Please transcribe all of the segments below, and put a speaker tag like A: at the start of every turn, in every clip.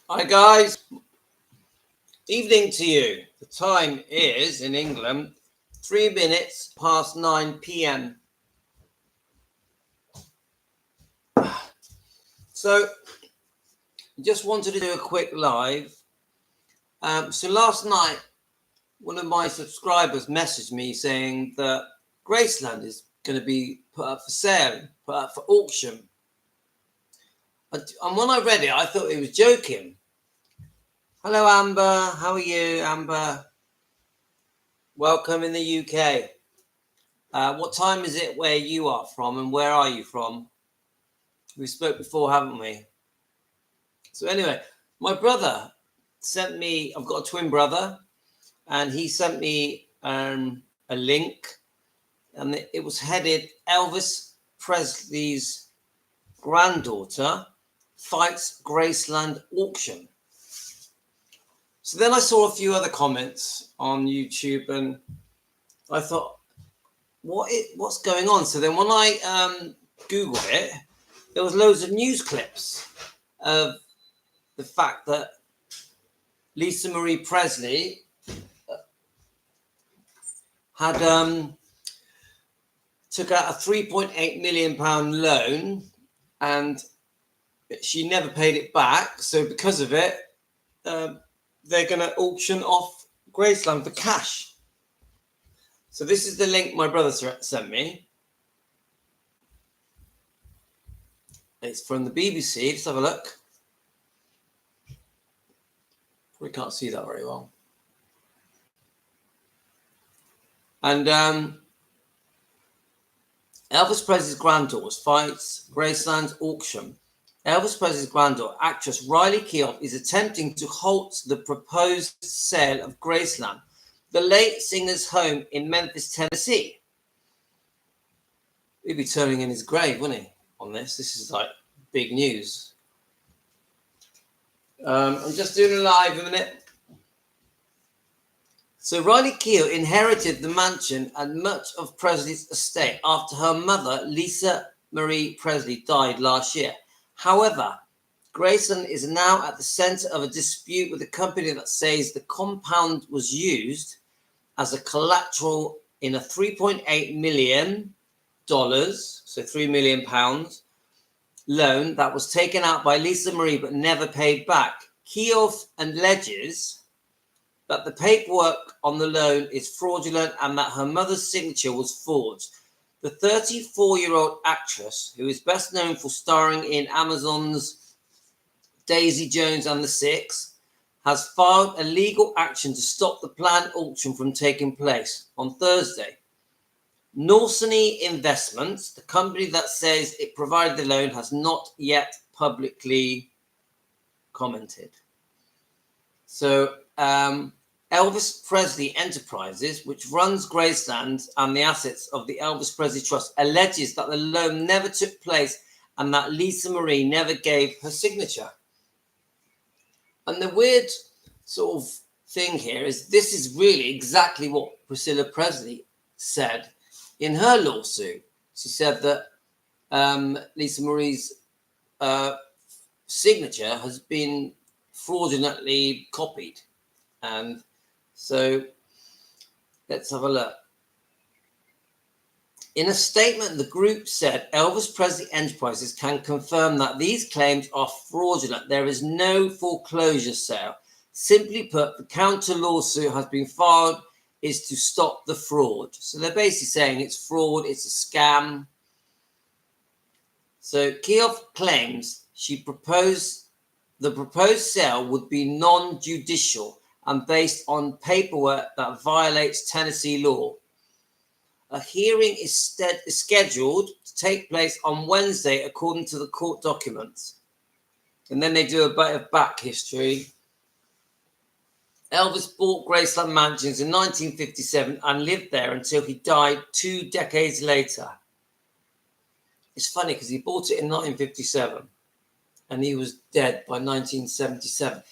A: Hi guys, evening to you. The time is in England 3 minutes past 9 p.m. So, just wanted to do a quick live. So last night, one of my subscribers messaged me saying that Graceland is going to be put up for sale, put up for auction. And when I read it, I thought he was joking. Hello, Amber. How are you, Amber? Welcome in the UK. What time is it where you are from, and where are you from? We spoke before, haven't we? So anyway, my brother sent me, I've got a twin brother, and he sent me a link, and it was headed Elvis Presley's granddaughter fights Graceland auction. So then I saw a few other comments on YouTube, and I thought, what's going on? So then when I Googled it, there was loads of news clips of the fact that Lisa Marie Presley had took out a £3.8 million loan, and she never paid it back. So because of it, they're going to auction off Graceland for cash. So this is the link my brother sent me. It's from the BBC. Let's have a look. We can't see that very well. And Elvis Presley's granddaughter fights Graceland's auction. Elvis Presley's granddaughter, actress Riley Keough, is attempting to halt the proposed sale of Graceland, the late singer's home in Memphis, Tennessee. He'd be turning in his grave, wouldn't he, on this? This is like big news. I'm just doing a live a minute. So Riley Keough inherited the mansion and much of Presley's estate after her mother, Lisa Marie Presley, died last year. However, Graceland is now at the center of a dispute with a company that says the compound was used as a collateral in a $3.8 million, so £3 million loan that was taken out by Lisa Marie but never paid back. Keough alleges that the paperwork on the loan is fraudulent and that her mother's signature was forged. The 34-year-old actress, who is best known for starring in Amazon's Daisy Jones and the Six, has filed a legal action to stop the planned auction from taking place on Thursday. Norsany Investments, the company that says it provided the loan, has not yet publicly commented. So, Elvis Presley Enterprises, which runs Graceland and the assets of the Elvis Presley Trust, alleges that the loan never took place and that Lisa Marie never gave her signature. And the weird sort of thing here is this is really exactly what Priscilla Presley said in her lawsuit. She said that Lisa Marie's signature has been fraudulently copied. And so let's have a look. In a statement, the group said Elvis Presley Enterprises can confirm that these claims are fraudulent. There is no foreclosure sale. Simply put, the counter lawsuit has been filed is to stop the fraud. So they're basically saying it's fraud, it's a scam. So Keough claims the proposed sale would be non-judicial and based on paperwork that violates Tennessee law. A hearing is scheduled to take place on Wednesday, according to the court documents. And then they do a bit of back history. Elvis bought Graceland Mansions in 1957 and lived there until he died 2 decades later. It's funny because he bought it in 1957 and he was dead by 1977.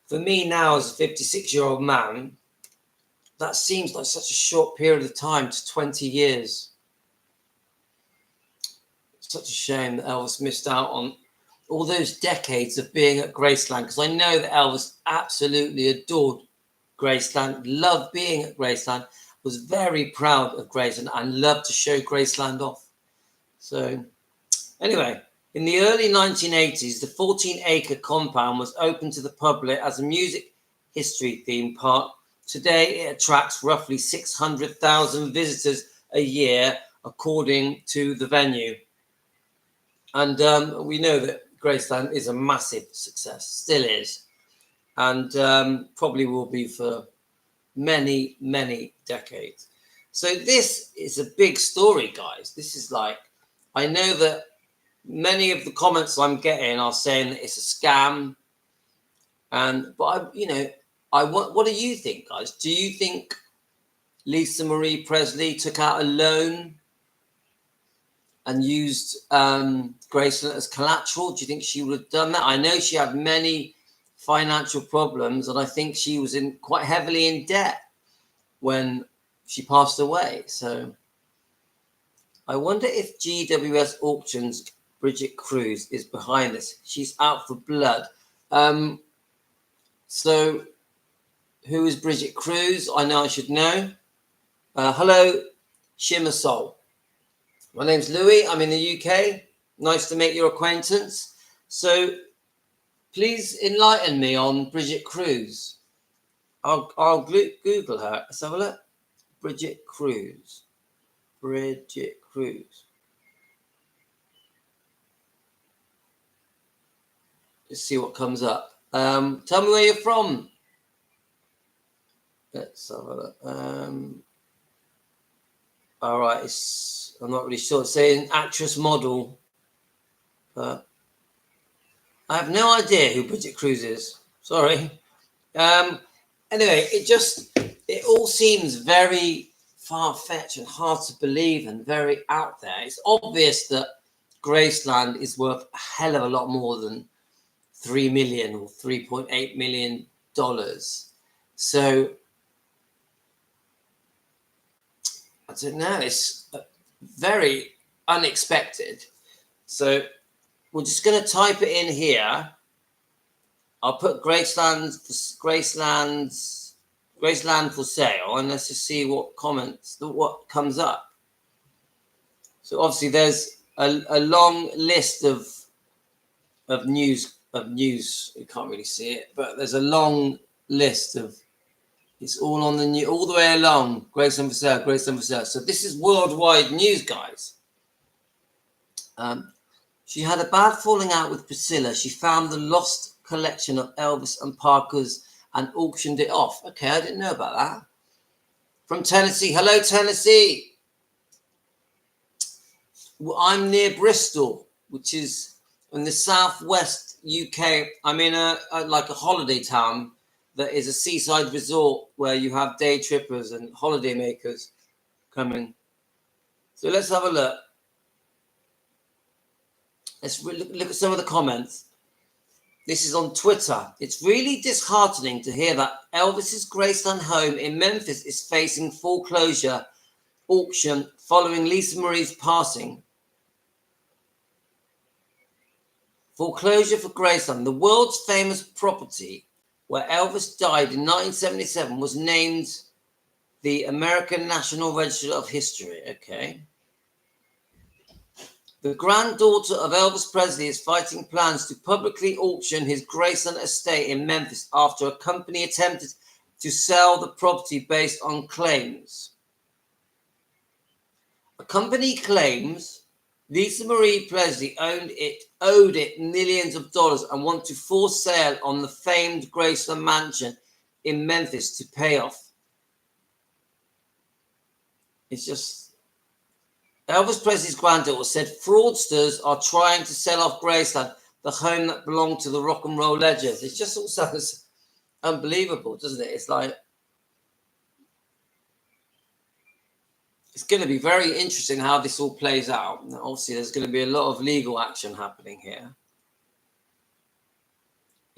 A: For me now, as a 56-year-old man, that seems like such a short period of time, to 20 years. It's such a shame that Elvis missed out on all those decades of being at Graceland, because I know that Elvis absolutely adored Graceland, loved being at Graceland, was very proud of Graceland and loved to show Graceland off. So anyway, in the early 1980s, the 14-acre compound was open to the public as a music history theme park. Today, it attracts roughly 600,000 visitors a year, according to the venue. And we know that Graceland is a massive success, still is, and probably will be for many, many decades. So this is a big story, guys. This is like, I know that many of the comments I'm getting are saying that it's a scam, but what do you think, guys? Do you think Lisa Marie Presley took out a loan and used Graceland as collateral? Do you think she would have done that? I know she had many financial problems, and I think she was in quite heavily in debt when she passed away. So I wonder if GWS Auctions Bridget Cruz is behind this. She's out for blood. So who is Bridget Cruz? I know I should know. Hello, Shimmer Soul. My name's Louis. I'm in the UK. Nice to make your acquaintance. So please enlighten me on Bridget Cruz. I'll Google her. Let's have a look. Bridget Cruz. Bridget Cruz. Let's see what comes up. Tell me where you're from. Let's have a look. All right, I'm not really sure. It's saying actress model, but I have no idea who Bridget Cruz is. Sorry. Anyway, it all seems very far-fetched and hard to believe and very out there. It's obvious that Graceland is worth a hell of a lot more than $3 million or $3.8 million. So I don't know. It's very unexpected. So we're just going to type it in here. I'll put Graceland for sale, and let's just see what comes up. So obviously there's a long list of news. You can't really see it, but there's a long list of. It's all on the new, all the way along. Graceland for sale, Graceland for sale. So this is worldwide news, guys. She had a bad falling out with Priscilla. She found the lost collection of Elvis and Parker's and auctioned it off. Okay, I didn't know about that. From Tennessee. Hello, Tennessee. Well, I'm near Bristol, which is in the southwest UK. I'm in a holiday town that is a seaside resort where you have day trippers and holiday makers coming. So let's have a look. Let's look at some of the comments. This is on Twitter. It's really disheartening to hear that Elvis's Graceland home in Memphis is facing foreclosure auction following Lisa Marie's passing. Foreclosure for Graceland, the world's famous property where Elvis died in 1977, was named the American National Register of History. Okay. The granddaughter of Elvis Presley is fighting plans to publicly auction his Graceland estate in Memphis after a company attempted to sell the property based on claims. A company claims Lisa Marie Presley owed it millions of dollars and want to force sale on the famed Graceland mansion in Memphis to pay off. It's just Elvis Presley's granddaughter said fraudsters are trying to sell off Graceland, the home that belonged to the rock and roll legends. It just all sounds unbelievable, doesn't it? It's like, it's going to be very interesting how this all plays out. Obviously, there's going to be a lot of legal action happening here.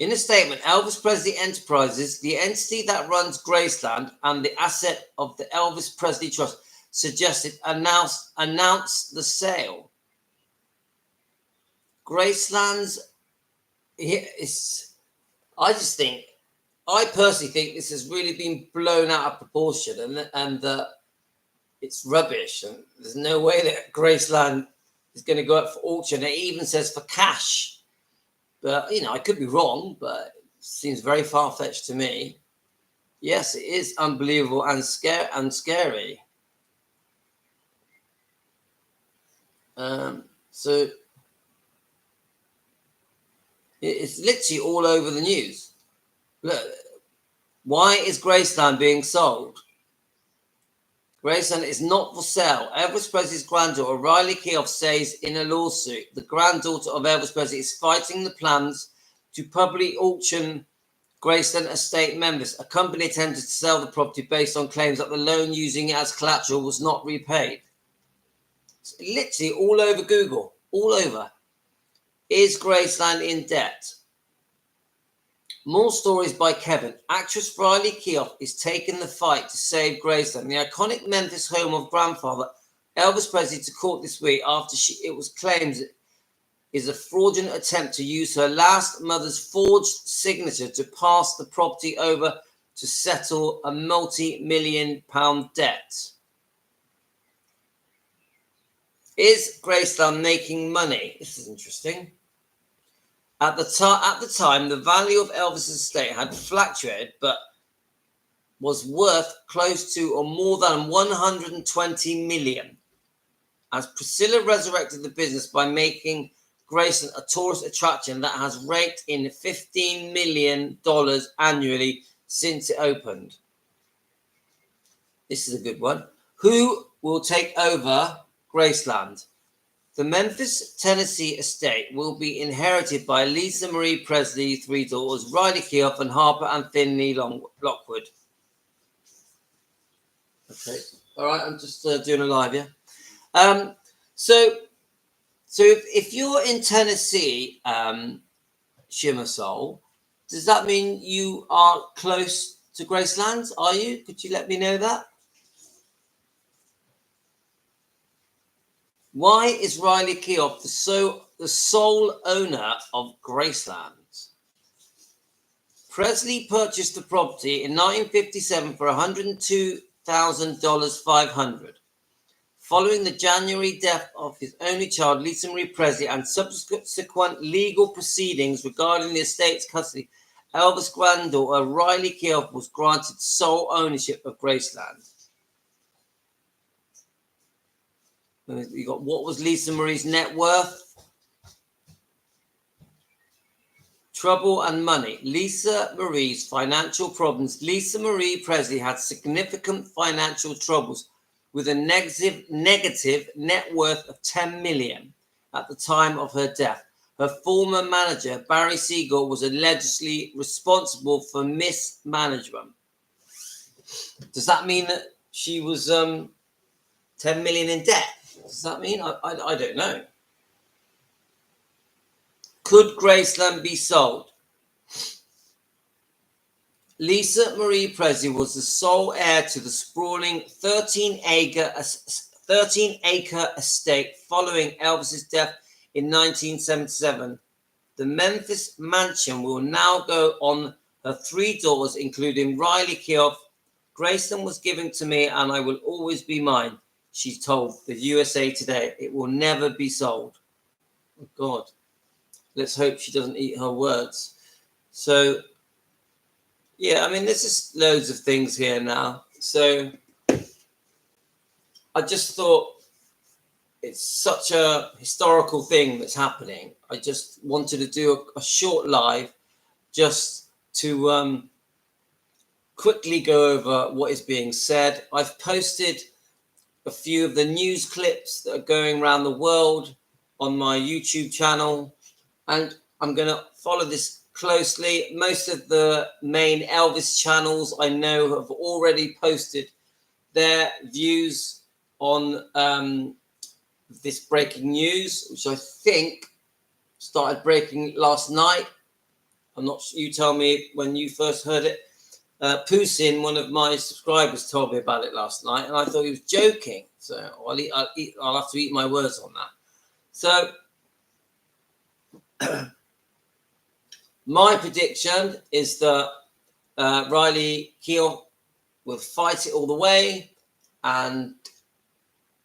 A: In a statement, Elvis Presley Enterprises, the entity that runs Graceland and the asset of the Elvis Presley Trust, suggested announce the sale. Graceland's it's. I just think, I personally think this has really been blown out of proportion, and it's rubbish, and there's no way that Graceland is going to go up for auction. It even says for cash, but I could be wrong, but it seems very far-fetched to me. Yes, it is unbelievable and scary. So it's literally all over the news. Look, why is Graceland being sold? Graceland is not for sale. Elvis Presley's granddaughter, Riley Keough, says in a lawsuit the granddaughter of Elvis Presley is fighting the plans to publicly auction Graceland estate members. A company attempted to sell the property based on claims that the loan using it as collateral was not repaid. It's literally all over Google, all over. Is Graceland in debt? More stories by Kevin. Actress Riley Keough is taking the fight to save Graceland, the iconic Memphis home of grandfather Elvis Presley, to court this week after it was claimed it is a fraudulent attempt to use her last mother's forged signature to pass the property over to settle a multi-million-pound debt. Is Graceland making money? This is interesting. At the time, the value of Elvis' estate had fluctuated, but was worth close to or more than 120 million. As Priscilla resurrected the business by making Graceland a tourist attraction that has raked in $15 million annually since it opened. This is a good one. Who will take over Graceland? The Memphis, Tennessee estate will be inherited by Lisa Marie Presley, 3 daughters, Riley Keough, and Harper and Finley Lockwood. Okay, all right, I'm just doing a live, yeah. So if you're in Tennessee, Shimmer Soul, does that mean you are close to Graceland? Are you? Could you let me know that? Why is Riley Keough the sole owner of Graceland? Presley purchased the property in 1957 for $102,500. Following the January death of his only child, Lisa Marie Presley, and subsequent legal proceedings regarding the estate's custody, Elvis' granddaughter, Riley Keough, was granted sole ownership of Graceland. You got, what was Lisa Marie's net worth? Trouble and money. Lisa Marie's financial problems. Lisa Marie Presley had significant financial troubles with a negative net worth of $10 million at the time of her death. Her former manager, Barry Siegel, was allegedly responsible for mismanagement. Does that mean that she was $10 million in debt? Does that mean? I don't know. Could Graceland be sold? Lisa Marie Presley was the sole heir to the sprawling 13-acre estate following Elvis's death in 1977. The Memphis mansion will now go on her 3 daughters, including Riley Keough. Graceland was given to me and I will always be mine, she told the USA Today. It will never be sold. Oh, God. Let's hope she doesn't eat her words. So, yeah, I mean, there's just loads of things here now. So, I just thought it's such a historical thing that's happening. I just wanted to do a short live just to quickly go over what is being said. I've posted a few of the news clips that are going around the world on my YouTube channel, and I'm going to follow this closely. Most of the main Elvis channels I know have already posted their views on this breaking news, which I think started breaking last night. I'm not sure, you tell me when you first heard it. Pusin, one of my subscribers, told me about it last night, and I thought he was joking. So I'll have to eat my words on that. So My prediction is that Riley Keough will fight it all the way, and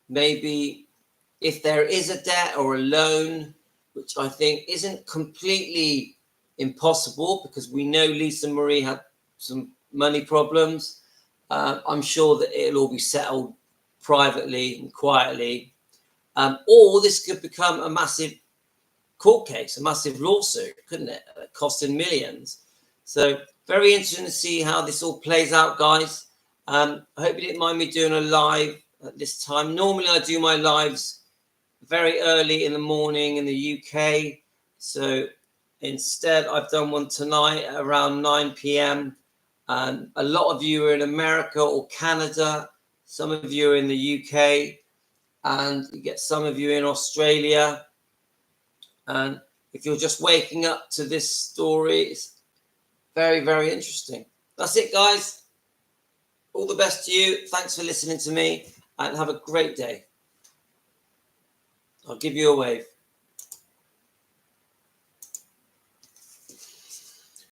A: maybe if there is a debt or a loan, which I think isn't completely impossible because we know Lisa Marie had some money problems, I'm sure that it'll all be settled privately and quietly. Or this could become a massive court case, a massive lawsuit, couldn't it? Costing millions. So very interesting to see how this all plays out, guys. I hope you didn't mind me doing a live at this time. Normally I do my lives very early in the morning in the UK. So instead I've done one tonight at around 9 p.m. A lot of you are in America or Canada. Some of you are in the UK, and you get some of you in Australia. And if you're just waking up to this story, it's very, very interesting. That's it, guys. All the best to you. Thanks for listening to me, and have a great day. I'll give you a wave.